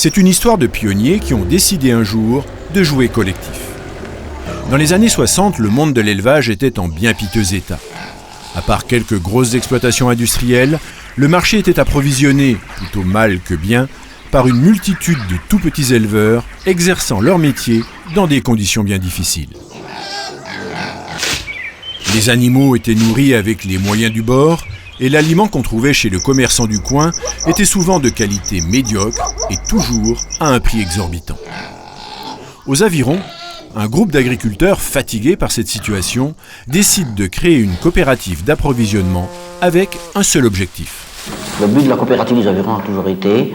C'est une histoire de pionniers qui ont décidé un jour de jouer collectif. Dans les années 60, le monde de l'élevage était en bien piteux état. À part quelques grosses exploitations industrielles, le marché était approvisionné, plutôt mal que bien, par une multitude de tout petits éleveurs exerçant leur métier dans des conditions bien difficiles. Les animaux étaient nourris avec les moyens du bord et l'aliment qu'on trouvait chez le commerçant du coin était souvent de qualité médiocre et toujours à un prix exorbitant. Aux Avirons, un groupe d'agriculteurs fatigués par cette situation décide de créer une coopérative d'approvisionnement avec un seul objectif. Le but de la coopérative des Avirons a toujours été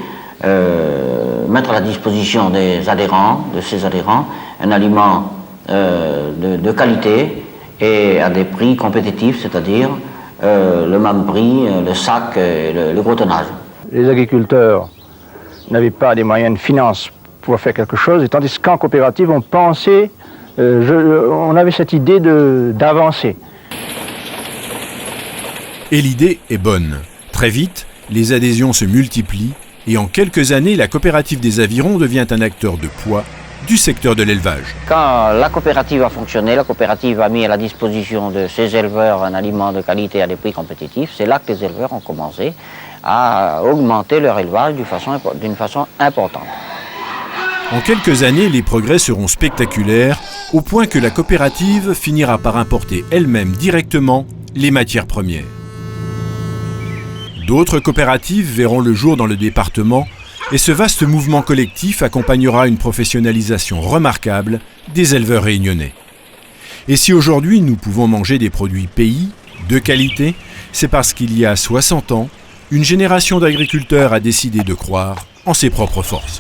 mettre à la disposition des adhérents, de ces adhérents, un aliment de qualité et à des prix compétitifs, c'est-à-dire le même prix, le sac et le gros tonnage. Les agriculteurs n'avaient pas les moyens de finance pour faire quelque chose, et tandis qu'en coopérative, on pensait, on avait cette idée d'avancer. Et l'idée est bonne. Très vite, les adhésions se multiplient et en quelques années, la coopérative des Avirons devient un acteur de poids du secteur de l'élevage. Quand la coopérative a fonctionné, la coopérative a mis à la disposition de ses éleveurs un aliment de qualité à des prix compétitifs, c'est là que les éleveurs ont commencé à augmenter leur élevage d'une façon importante. En quelques années, les progrès seront spectaculaires, au point que la coopérative finira par importer elle-même directement les matières premières. D'autres coopératives verront le jour dans le département et ce vaste mouvement collectif accompagnera une professionnalisation remarquable des éleveurs réunionnais. Et si aujourd'hui nous pouvons manger des produits pays, de qualité, c'est parce qu'il y a 60 ans, une génération d'agriculteurs a décidé de croire en ses propres forces.